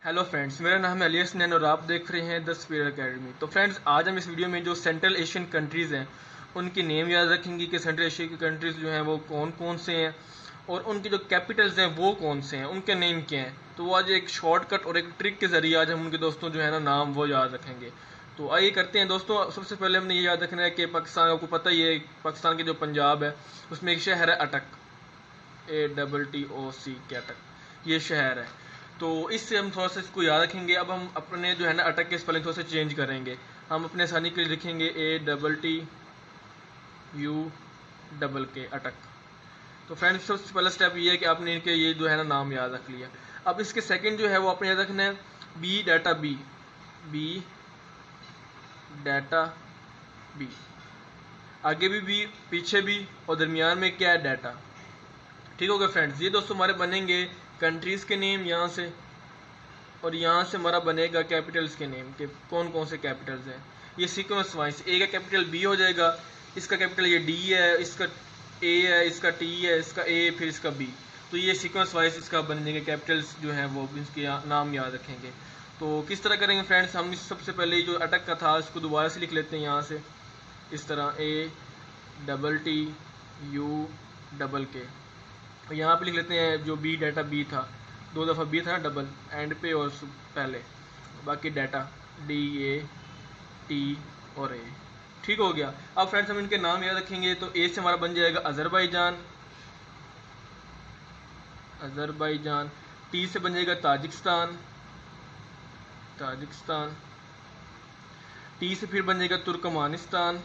Hello friends, मेरा नाम है अलियस नैन और आप देख रहे हैं द स्फीयर एकेडमी। तो फ्रेंड्स, आज हम इस वीडियो में जो सेंट्रल एशियन कंट्रीज़ हैं उनकी नेम याद रखेंगे कि सेंट्रल एशिया की कंट्रीज़ जो हैं वो कौन कौन से हैं और उनकी जो कैपिटल्स हैं वो कौन से हैं, उनके नेम क्या हैं। तो वो आज एक शॉर्टकट और एक ट्रिक के ज़रिए आज हम उनके दोस्तों जो है ना नाम वो याद रखेंगे। तो आइए करते हैं दोस्तों। सबसे पहले हमने ये याद रखना है कि पाकिस्तान, आपको पता ही है, पाकिस्तान के जो पंजाब है उसमें एक शहर है अटक, ATTOC के अटक, ये शहर है। तो इससे हम थोड़ा सा इसको याद रखेंगे। अब हम अपने जो है ना अटक के स्पेलिंग थोड़ा सा चेंज करेंगे। हम अपने आसानी के लिए लिखेंगे ATTUK अटक। तो फ्रेंड्स, सबसे पहला स्टेप ये है कि आपने इनके ये जो है ना नाम याद रख लिया। अब इसके सेकंड जो है वो आपने याद रखना है बी डाटा बी, आगे भी, पीछे भी, और दरमियान में क्या है, डाटा। ठीक हो गया फ्रेंड्स। ये दोस्तों हमारे बनेंगे कंट्रीज़ के नेम यहाँ से, और यहाँ से हमारा बनेगा कैपिटल्स के नेम के कौन कौन से कैपिटल्स हैं। ये सीक्वेंस वाइज, ए का कैपिटल बी हो जाएगा, इसका कैपिटल ये डी है, इसका ए है, इसका टी है, इसका ए, फिर इसका बी। तो ये सीक्वेंस वाइज इसका बनेंगे कैपिटल्स जो हैं वो इसके नाम याद रखेंगे। तो किस तरह करेंगे फ्रेंड्स, हम सबसे पहले जो अटक का था इसको दोबारा से लिख लेते हैं यहाँ से, इस तरह ATTUK। यहाँ पे लिख लेते हैं जो बी डाटा बी था, दो दफ़ा बी था ना डबल एंड पे और पहले, बाकी डाटा DAT और A। ठीक हो गया। अब फ्रेंड्स हम इनके नाम याद रखेंगे। तो ए से हमारा बन जाएगा अजरबैजान, टी से बन जाएगा ताजिकिस्तान, टी से फिर बन जाएगा तुर्कमानिस्तान,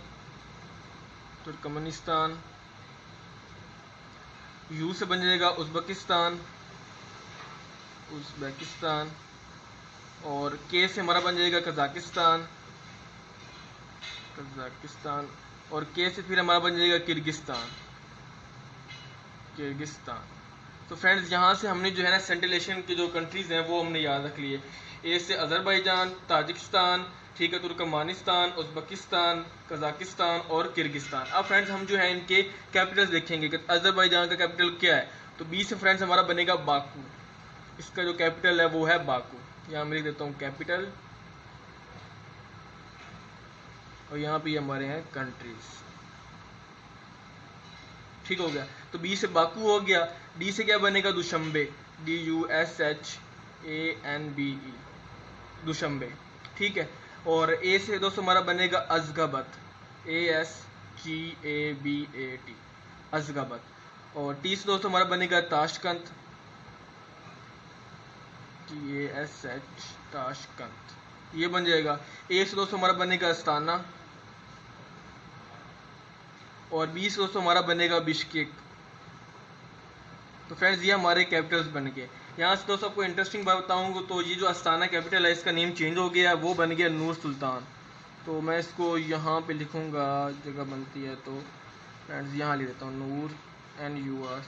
यू से बन जाएगा उज़्बेकिस्तान, और के से हमारा बन जाएगा कज़ाकिस्तान, और के से फिर हमारा बन जाएगा किर्गिस्तान। तो फ्रेंड्स, यहाँ से हमने जो है ना सेंट्रल एशियन की जो कंट्रीज़ हैं वो हमने याद रख लिए। ए से अजरबैजान, ताजिकिस्तान, ठीक है, तुर्कमानिस्तान, उज़्बेकिस्तान, कज़ाकिस्तान और किर्गिस्तान। अब फ्रेंड्स हम जो है इनके कैपिटल्स देखेंगे कि अजरबैजान का कैपिटल क्या है। तो बी से फ्रेंड्स हमारा बनेगा बाकू, इसका जो कैपिटल है वो है बाकू। यहाँ मैं लिख देता हूँ कैपिटल, और यहाँ पे हमारे हैं कंट्रीज। ठीक हो गया। तो बी से बाकू हो गया। डी से क्या बनेगा, दुशंबे, DUSHANBE, दुशंबे। ठीक है। और ए से दोस्तों हमारा बनेगा अज़गबत, ASGABAT, अज़गबत। और टी से दोस्तों हमारा बनेगा ताशकंद, TASH, ताशकंद, ये बन जाएगा। ए से दोस्तों हमारा बनेगा अस्ताना, और बी से दोस्तों हमारा बनेगा बिश्केक। तो फ्रेंड्स, ये हमारे कैपिटल्स बन गए। यहाँ से दोस्तों आपको इंटरेस्टिंग बात बताऊँगा, तो ये जो अस्ताना कैपिटल है इसका नेम चेंज हो गया, वो बन गया नूर सुल्तान। तो मैं इसको यहाँ पे लिखूँगा, जगह बनती है तो फ्रेंड्स यहाँ लिख देता हूँ नूर, NUR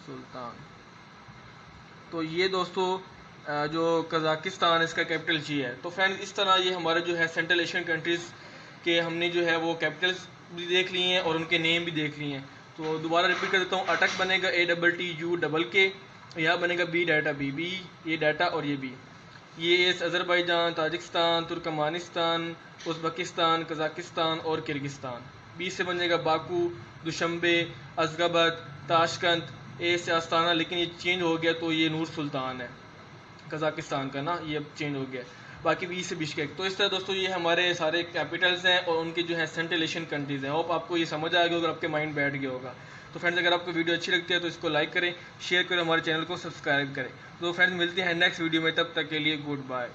सुल्तान। तो ये दोस्तों जो कज़ाकिस्तान इसका कैपिटल जी है। तो फ्रेंड्स, इस तरह ये हमारे जो है सेंट्रल एशियन कंट्रीज़ के हमने जो है वो कैपिटल्स भी देख लिए हैं और उनके नेम भी देख लिए हैं। तो दोबारा रिपीट कर देता हूँ। अटक बनेगा ATTUK, यहाँ बनेगा बी डाटा बी, ये डाटा और ये बी। ये Azerbaijan, Tajikistan, Turkmenistan, Uzbekistan, Kazakhstan और किर्गिस्तान। बी से बनेगा बाकू, दुशंबे, अज़गबत, ताशकंद। ए से आस्ताना, लेकिन ये चेंज हो गया तो ये नूर सुल्तान है कज़ाकिस्तान का ना, ये अब चेंज हो गया। बाकी बी से बिश्केक। तो इस तरह दोस्तों ये हमारे सारे कैपिटल्स हैं और उनके जो है सेंट्रल एशियन कंट्रीज़ हैं। होप आपको ये समझ आ गया होगा, आपके माइंड बैठ गया होगा। तो फ्रेंड्स, अगर आपको वीडियो अच्छी लगती है तो इसको लाइक करें, शेयर करें, हमारे चैनल को सब्सक्राइब करें। तो फ्रेंड्स, मिलते हैं नेक्स्ट वीडियो में, तब तक के लिए गुड बाय।